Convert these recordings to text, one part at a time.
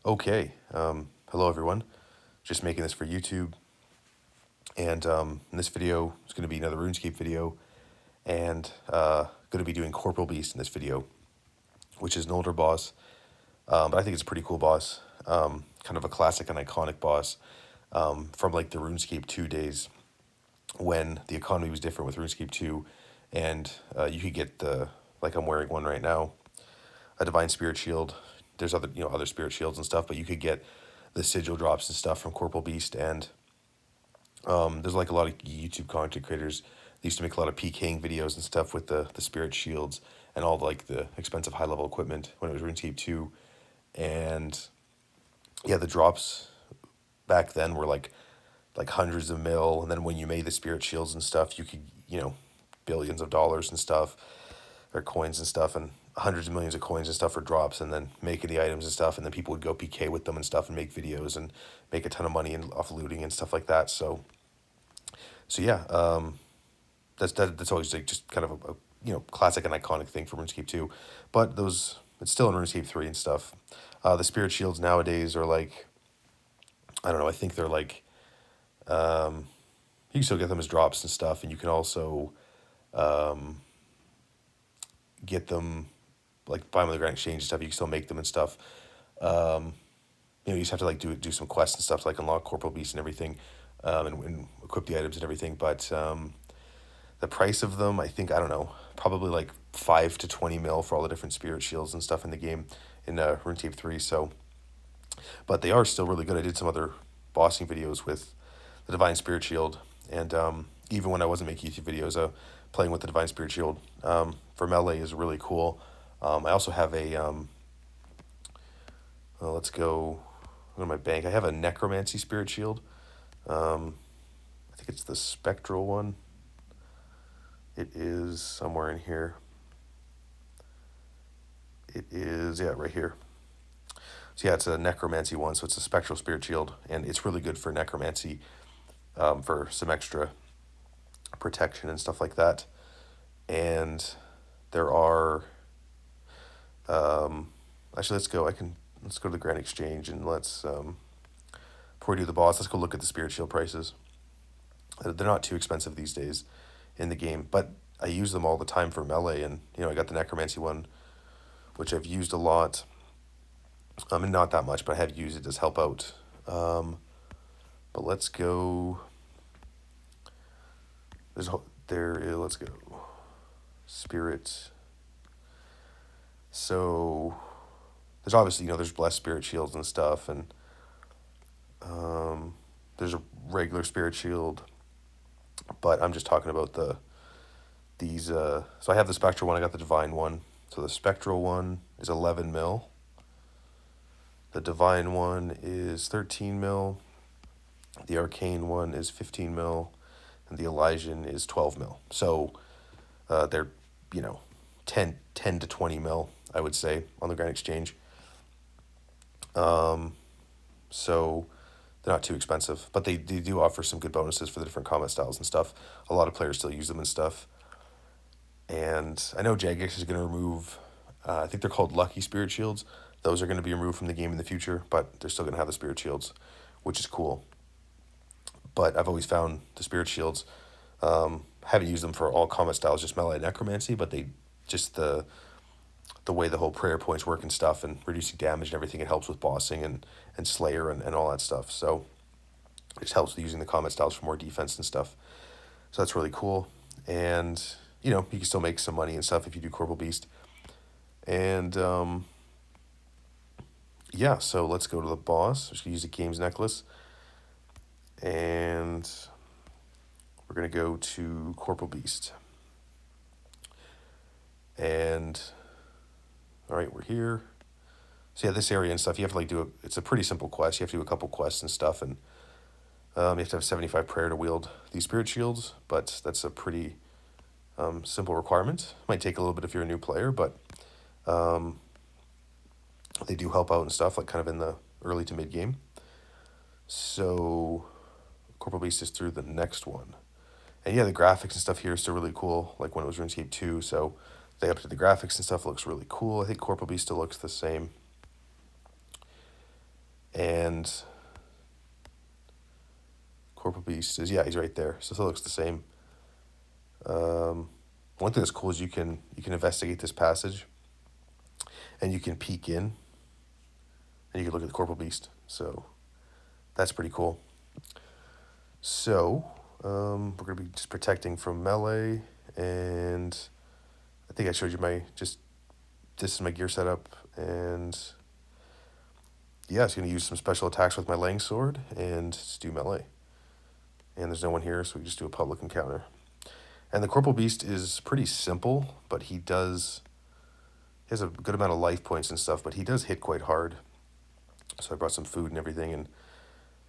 Okay, hello everyone. Just making this for YouTube, and in this video is going to be another RuneScape video, and going to be doing Corporal Beast in this video, which is an older boss, but I think it's a pretty cool boss, kind of a classic and iconic boss from like the RuneScape 2 days when the economy was different with RuneScape 2, and you could get like I'm wearing one right now, a Divine Spirit Shield. There's other Spirit Shields and stuff, but you could get the sigil drops and stuff from Corporal Beast, and there's like a lot of YouTube content creators. They used to make a lot of PKing videos and stuff with the Spirit Shields and all like the expensive high level equipment when it was RuneScape 2. And yeah, the drops back then were like hundreds of mil, and then when you made the Spirit Shields and stuff, you could, billions of dollars and stuff, or coins and stuff, and hundreds of millions of coins and stuff for drops, and then making the items and stuff, and then people would go PK with them and stuff and make videos and make a ton of money and off looting and stuff like that. So yeah, that's always like just kind of a classic and iconic thing from RuneScape 2, but it's still in RuneScape 3 and stuff. The Spirit Shields nowadays are like, I don't know, I think they're like, you can still get them as drops and stuff, and you can also get them, like buy them on the Grand Exchange and stuff. You can still make them and stuff. You just have to like do some quests and stuff to like unlock Corporal Beast and everything, and equip the items and everything. But the price of them, I don't know, probably like 5 to 20 mil for all the different Spirit Shields and stuff in the game in RuneScape 3. So, but they are still really good. I did some other bossing videos with the Divine Spirit Shield, and even when I wasn't making YouTube videos, playing with the Divine Spirit Shield for melee is really cool. I also have let's go to my bank. I have a Necromancy Spirit Shield. I think it's the Spectral one. It is somewhere in here. It is, yeah, right here. So yeah, it's a Necromancy one, so it's a Spectral Spirit Shield, and it's really good for Necromancy, for some extra protection and stuff like that. And there are, actually, let's go to the Grand Exchange, and let's, before we do the boss, let's go look at the Spirit Shield prices. They're not too expensive these days in the game, but I use them all the time for melee, and I got the Necromancy one, which I've used a lot. And not that much, but I have used it as help out. But let's go. Let's go. Spirit. So there's obviously, there's Blessed Spirit Shields and stuff, and there's a regular Spirit Shield, but I'm just talking about these. So I have the Spectral one, I got the Divine one. So the Spectral one is 11 mil. The Divine one is 13 mil. The Arcane one is 15 mil. And the Elysian is 12 mil. So they're, 10 to 20 mil, I would say, on the Grand Exchange. So they're not too expensive, but they do offer some good bonuses for the different combat styles and stuff. A lot of players still use them and stuff. And I know Jagex is going to remove, I think they're called Lucky Spirit Shields. Those are going to be removed from the game in the future, but they're still going to have the Spirit Shields, which is cool. But I've always found the Spirit Shields, haven't used them for all combat styles, just melee and necromancy, but they just the way the whole prayer points work and stuff, and reducing damage and everything, it helps with bossing and Slayer and all that stuff. So it just helps with using the combat styles for more defense and stuff. So that's really cool. And, you can still make some money and stuff if you do Corporal Beast. And, yeah, so let's go to the boss. I'm just going to use the Games Necklace. And we're going to go to Corporal Beast. And, all right, we're here. So yeah, this area and stuff, you have to like it's a pretty simple quest. You have to do a couple quests and stuff, and you have to have 75 prayer to wield these Spirit Shields, but that's a pretty simple requirement. Might take a little bit if you're a new player, but they do help out and stuff, like kind of in the early to mid game. So Corporal Beast is through the next one. And yeah, the graphics and stuff here is still really cool, like when it was RuneScape 2, so they updated the graphics and stuff. Looks really cool. I think Corporal Beast still looks the same. And Corporal Beast is, yeah, he's right there. So it looks the same. One thing that's cool is you can investigate this passage, and you can peek in, and you can look at the Corporal Beast. So that's pretty cool. So we're gonna be just protecting from melee, and I think I showed you this is my gear setup, and yeah, it's gonna use some special attacks with my Lang Sword and just do melee. And there's no one here, so we just do a public encounter. And the Corporal Beast is pretty simple, but he has a good amount of life points and stuff, but he does hit quite hard. So I brought some food and everything and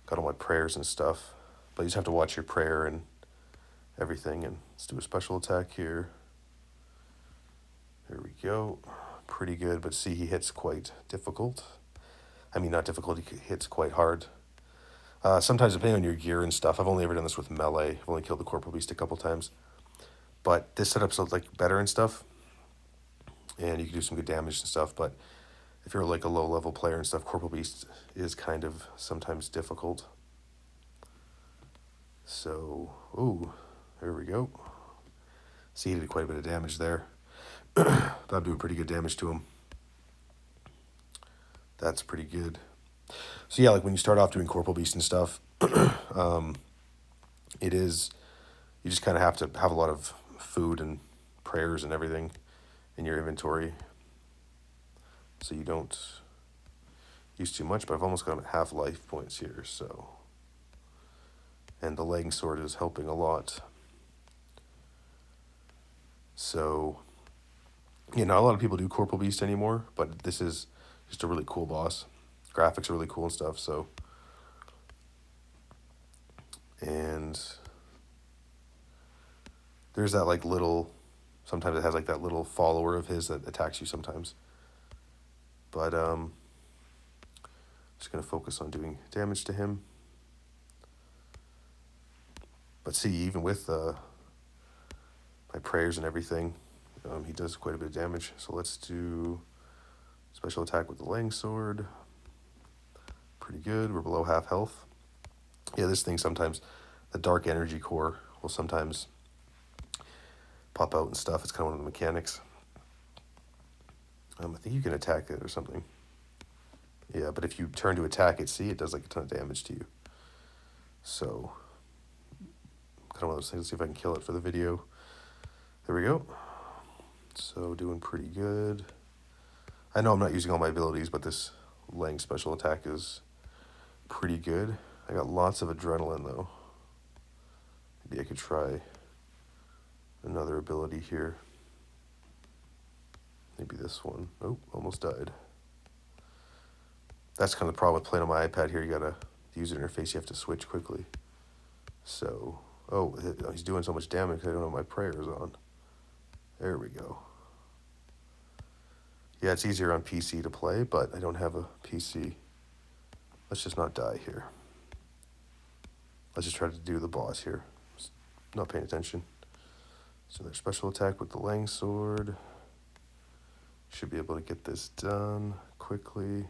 got all my prayers and stuff. But you just have to watch your prayer and everything. And let's do a special attack here. There we go. Pretty good, but see, he hits quite difficult. I mean, not difficult, he hits quite hard. Sometimes depending on your gear and stuff, I've only ever done this with melee. I've only killed the Corporal Beast a couple times. But this setup's like better and stuff. And you can do some good damage and stuff, but if you're like a low level player and stuff, Corporal Beast is kind of sometimes difficult. So, ooh, there we go. See, he did quite a bit of damage there. But I'm doing pretty good damage to him. That's pretty good. So yeah, like when you start off doing Corporal Beast and stuff, you just kind of have to have a lot of food and prayers and everything in your inventory, so you don't use too much. But I've almost got half life points here, so, and the Lang Sword is helping a lot. So, not a lot of people do Corporal Beast anymore, but this is just a really cool boss. Graphics are really cool and stuff, so. And there's that like little, sometimes it has like that little follower of his that attacks you sometimes. But just gonna focus on doing damage to him. But see, even with my prayers and everything, he does quite a bit of damage. So let's do special attack with the Lang Sword. Pretty good. We're below half health. Yeah, this thing sometimes, the dark energy core will sometimes pop out and stuff. It's kind of one of the mechanics. I think you can attack it or something. Yeah, but if you turn to attack it, see, it does like a ton of damage to you. So, kind of one of those things. Let's see if I can kill it for the video. There we go. So, doing pretty good. I know I'm not using all my abilities, but this Lang special attack is pretty good. I got lots of adrenaline, though. Maybe I could try another ability here. Maybe this one. Oh, almost died. That's kind of the problem with playing on my iPad here. You gotta, the user interface, you have to switch quickly. So, oh, he's doing so much damage I don't know my prayers on. There we go. Yeah, it's easier on PC to play, but I don't have a PC. Let's just not die here. Let's just try to do the boss here. Just not paying attention. So their special attack with the Lang Sword. Should be able to get this done quickly.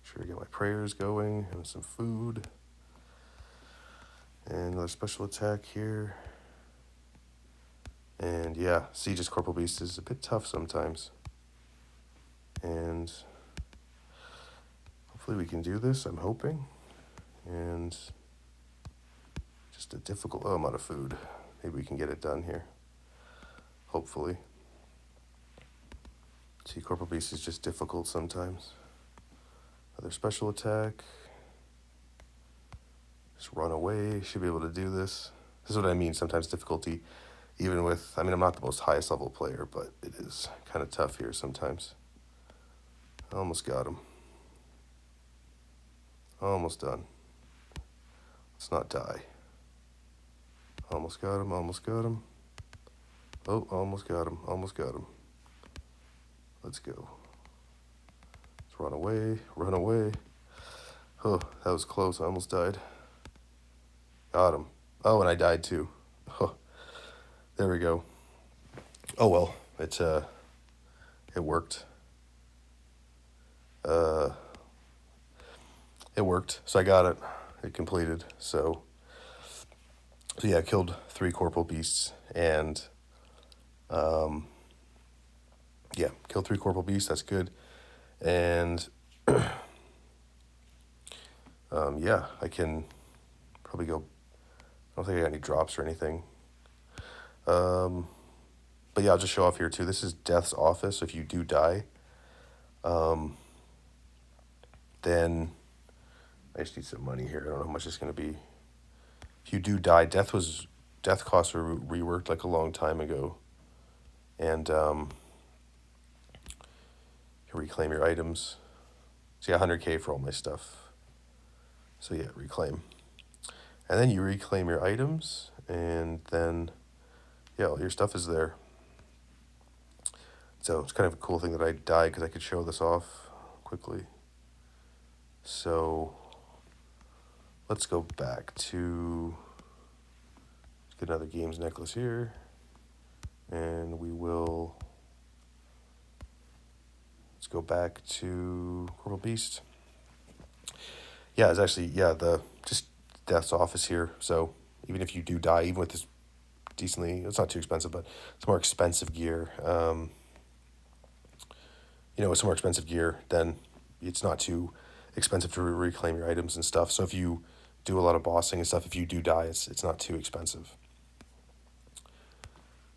Sure, get my prayers going and some food. And another special attack here. And yeah, Siege's Corporal Beast is a bit tough sometimes. And hopefully we can do this, I'm hoping. And just a difficult, oh, I'm out of food. Maybe we can get it done here. Hopefully. See, Corporal Beast is just difficult sometimes. Another special attack. Just run away. Should be able to do this. This is what I mean, sometimes difficulty. Even with, I mean, I'm not the most highest level player, but it is kind of tough here sometimes. I almost got him. Almost done. Let's not die. Almost got him, almost got him. Oh, almost got him, almost got him. Let's go. Let's run away, run away. Oh, that was close, I almost died. Got him. Oh, and I died too. Oh, there we go. Oh well, it worked. it worked. So I got it. It completed. So yeah, I killed 3 Corporal Beasts, and yeah, killed 3 Corporal Beasts. That's good. And yeah, I can probably go. I don't think I got any drops or anything. But yeah, I'll just show off here too. This is Death's office. If you do die, then I just need some money here. I don't know how much it's gonna be. If you do die, death costs were reworked like a long time ago, and you reclaim your items. So yeah, 100K for all my stuff. So yeah, reclaim, and then you reclaim your items, and then yeah, all your stuff is there. So it's kind of a cool thing that I died because I could show this off quickly. So let's go back to, let's get another games necklace here, and let's go back to Corporal Beast. Yeah, it's actually, yeah, just Death's office here. So even if you do die, even with this decently, it's not too expensive, but it's more expensive gear. With some more expensive gear, then it's not too expensive to reclaim your items and stuff. So if you do a lot of bossing and stuff, if you do die, it's not too expensive.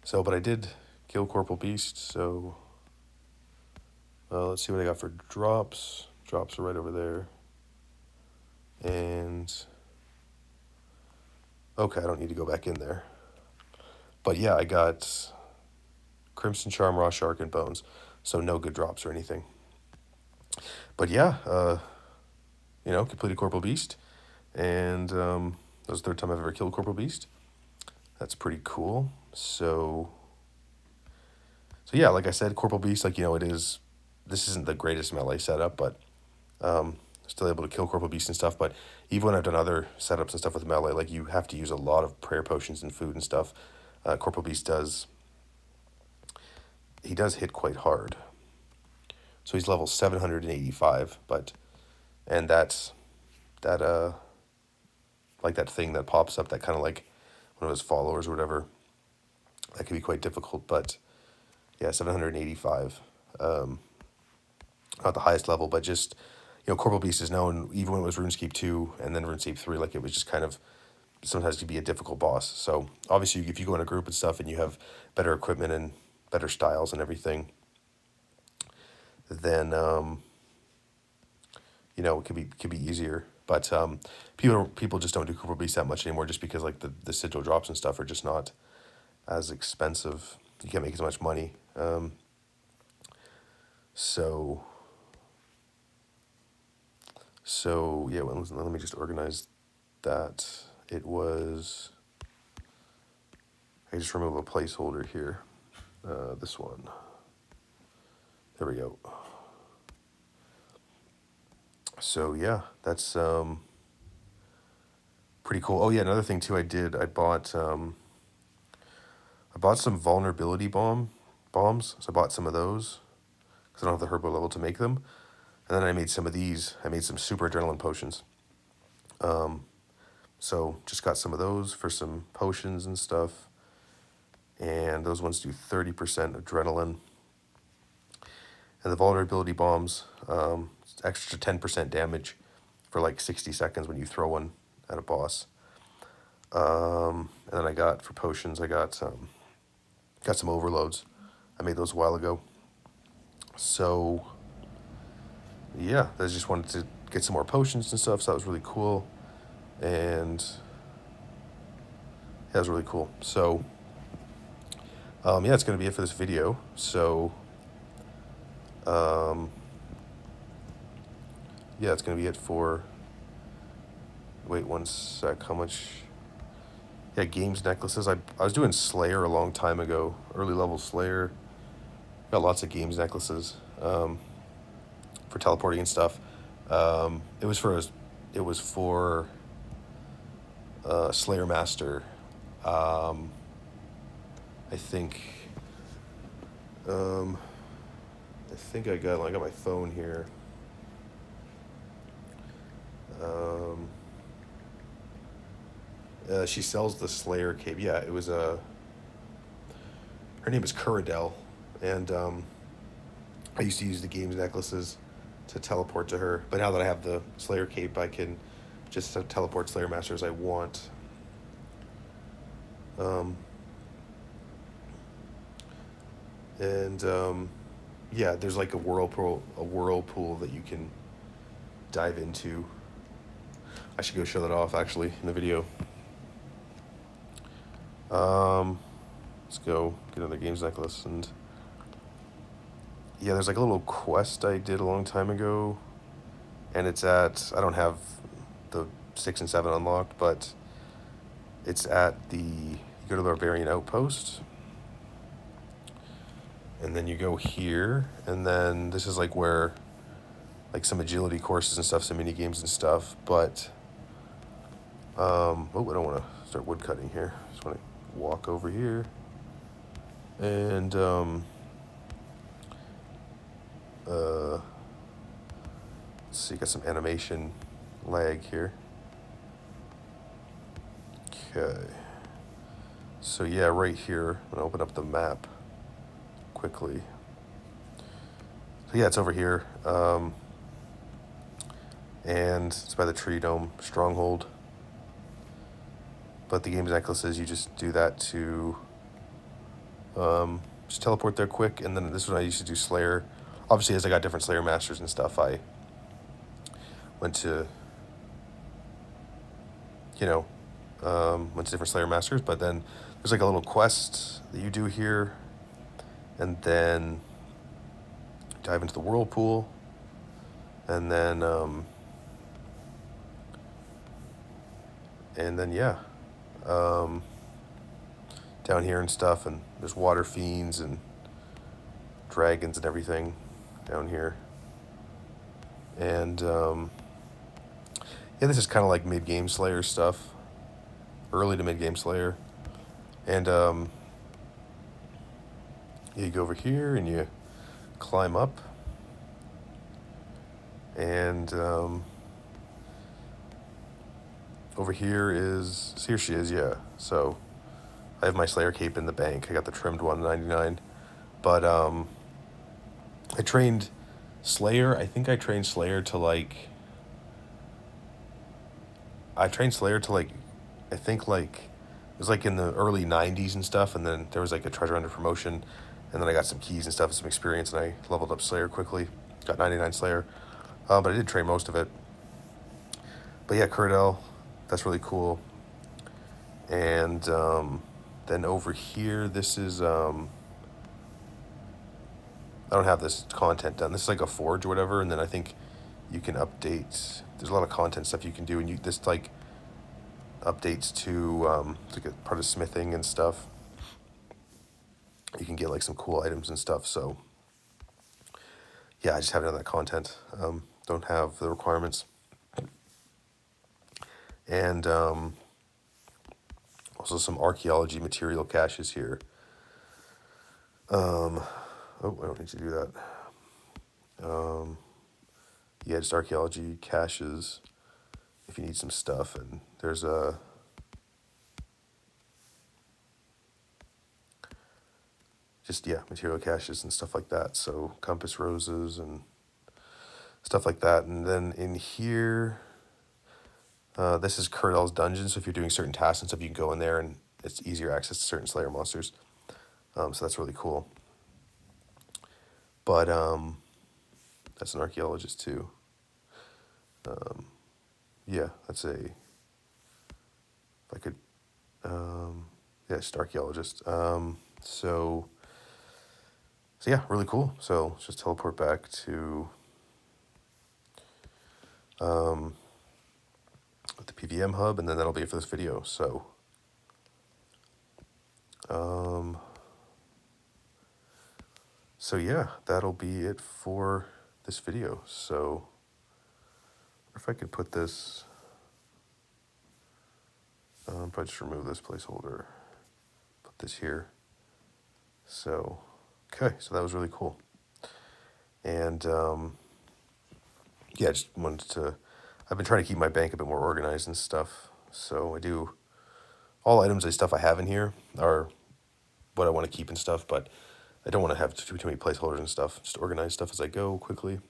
So, but I did kill Corporal Beast, so let's see what I got for drops. Drops are right over there. And okay, I don't need to go back in there. But yeah, I got Crimson Charm, Raw Shark, and Bones. So no good drops or anything. But yeah, completed Corporal Beast. And that was the 3rd time I've ever killed Corporal Beast. That's pretty cool. So yeah, like I said, Corporal Beast, this isn't the greatest melee setup, but still able to kill Corporal Beast and stuff. But even when I've done other setups and stuff with melee, like you have to use a lot of prayer potions and food and stuff. Corporal Beast does hit quite hard. So he's level 785, and that's like that thing that pops up, that kind of like one of his followers or whatever. That can be quite difficult, but yeah, 785. Not the highest level, but just, Corporal Beast is known, even when it was RuneScape 2 and then RuneScape 3, like it was just kind of, sometimes to be a difficult boss. So obviously if you go in a group and stuff and you have better equipment and better styles and everything, then it could be easier. But people just don't do Corporal Beast that much anymore, just because like the sigil drops and stuff are just not as expensive. You can't make as much money. So yeah, let me just organize that. It was, I just remove a placeholder here. This one. There we go. So yeah, that's pretty cool. Oh yeah, another thing too I did, I bought some vulnerability bombs. So I bought some of those because I don't have the herbo level to make them. And then I made some of these. I made some super adrenaline potions. So just got some of those for some potions and stuff. And those ones do 30% adrenaline. And the vulnerability bombs, extra 10% damage for like 60 seconds when you throw one at a boss. And then I got, for potions, I got some overloads. I made those a while ago. So yeah, I just wanted to get some more potions and stuff, so that was really cool. And yeah, it was really cool. So yeah, it's going to be it for this video. So yeah, it's going to be it for, wait one sec, how much, yeah, games necklaces. I was doing Slayer a long time ago, early level Slayer. Got lots of games necklaces for teleporting and stuff. It was for Slayer Master. I think I got my phone here. She sells the Slayer cape. Yeah, it was her name is Corporal, and I used to use the games necklaces to teleport to her. But now that I have the Slayer cape, I can just teleport Slayer Masters I want. And yeah, there's like a whirlpool that you can dive into. I should go show that off actually in the video. Let's go get another games necklace. And yeah, there's like a little quest I did a long time ago, and it's at, I don't have the 6 and 7 unlocked, but it's at the, you go to the Barbarian Outpost, and then you go here, and then this is like where, like some agility courses and stuff, some mini games and stuff, but, oh, I don't want to start wood cutting here. Just want to walk over here, and, let's see, got some animation lag here. Okay. So yeah, right here, I'm gonna open up the map quickly. So yeah, it's over here. And it's by the Tree Dome Stronghold. But the games necklaces, you just do that to just teleport there quick. And then this is when I used to do Slayer. Obviously, as I got different Slayer Masters and stuff, I went to, went to different Slayer Masters. But then there's like a little quest that you do here. And then dive into the whirlpool. And then yeah, down here and stuff, and there's water fiends and dragons and everything down here. And yeah, this is kind of like mid-game Slayer stuff, early to mid-game Slayer. And you go over here and you climb up, and over here she is, yeah. So I have my Slayer cape in the bank. I got the trimmed one, 99. But I trained Slayer. I think I trained Slayer to like, I think like, it was like in the early 90s and stuff. And then there was like a treasure hunter promotion. And then I got some keys and stuff and some experience. And I leveled up Slayer quickly. Got 99 Slayer. But I did train most of it. But yeah, Corporal, that's really cool. And then over here, this is, I don't have this content done. This is like a forge or whatever, and then I think you can update. There's a lot of content stuff you can do, and this like updates to like a part of smithing and stuff. You can get like some cool items and stuff. So yeah, I just haven't done that content. Don't have the requirements. And also some archaeology material caches here. Oh, I don't need to do that. Yeah, just archaeology caches if you need some stuff. And there's material caches and stuff like that. So compass roses and stuff like that. And then in here, this is Corporal's dungeon. So if you're doing certain tasks and stuff, you can go in there and it's easier access to certain Slayer monsters. So that's really cool. But that's an archaeologist too. Yeah, that's if I could, yeah, just archaeologist. So yeah, really cool. So let's just teleport back to the PVM hub, and then that'll be it for this video. So yeah, that'll be it for this video. So if I could put this, if I just remove this placeholder, put this here. So, okay, so that was really cool. And yeah, I just wanted to, I've been trying to keep my bank a bit more organized and stuff. So I do all items and stuff I have in here are what I want to keep and stuff, but I don't want to have too many placeholders and stuff. Just organize stuff as I go quickly.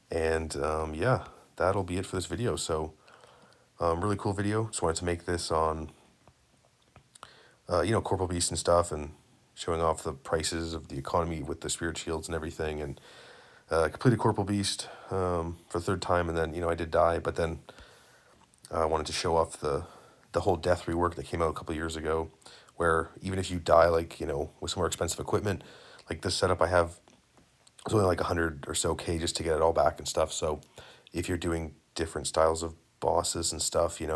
And yeah, that'll be it for this video. So really cool video. Just wanted to make this on, Corporal Beast and stuff, and showing off the prices of the economy with the spirit shields and everything. And completed Corporal Beast for the third time, and then, I did die, but then I wanted to show off the whole death rework that came out a couple of years ago, where even if you die, like, with some more expensive equipment, like this setup I have, it's only like 100 or so K just to get it all back and stuff. So if you're doing different styles of bosses and stuff, you're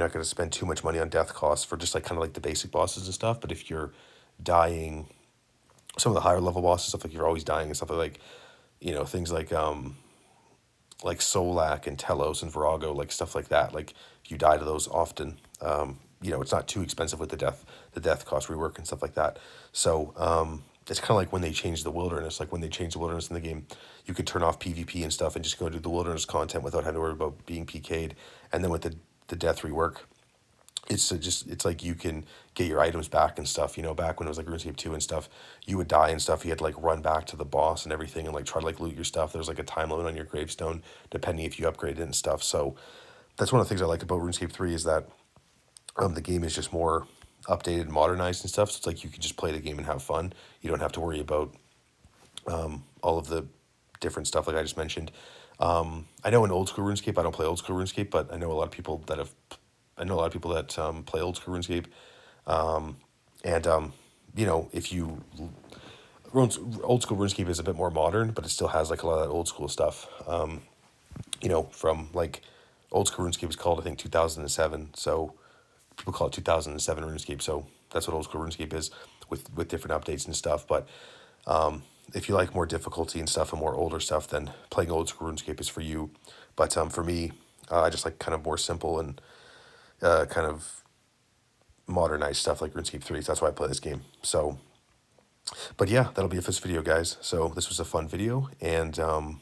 not going to spend too much money on death costs for just like kind of like the basic bosses and stuff. But if you're dying, some of the higher level bosses, stuff like you're always dying and stuff like, things like Solak and Telos and Virago, like stuff like that. Like if you die to those often, it's not too expensive with the death cost rework and stuff like that. So it's kind of like when they changed the wilderness. Like when they changed the wilderness in the game, you could turn off PvP and stuff and just go do the wilderness content without having to worry about being PK'd. And then with the death rework, it's like you can get your items back and stuff. Back when it was like RuneScape 2 and stuff, you would die and stuff. You had to like run back to the boss and everything and like try to like loot your stuff. There's like a time limit on your gravestone depending if you upgrade it and stuff. So that's one of the things I like about RuneScape 3 is that the game is just more updated and modernized and stuff. So it's like you can just play the game and have fun. You don't have to worry about all of the different stuff like I just mentioned. I know in old school RuneScape, I don't play old school RuneScape, but I know a lot of people that play old school RuneScape. And if you old school RuneScape is a bit more modern, but it still has like a lot of that old school stuff. From like old school RuneScape is called, I think, 2007. So people call it 2007 RuneScape. So that's what old school RuneScape is with different updates and stuff. But if you like more difficulty and stuff and more older stuff, then playing old school RuneScape is for you. But for me, I just like kind of more simple and kind of modernized stuff like RuneScape 3. So that's why I play this game. So, but yeah, that'll be it for this video, guys. So this was a fun video, and I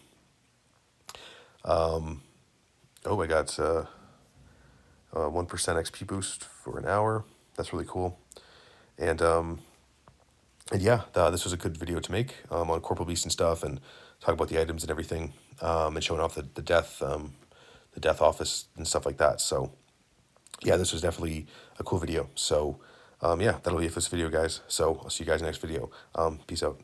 got 1% XP boost for an hour. That's really cool. And yeah, this was a good video to make on Corporal Beast and stuff, and talk about the items and everything, and showing off the death office and stuff like that. So yeah, this was definitely a cool video. So yeah, that'll be it for this video, guys. So I'll see you guys in the next video. Peace out.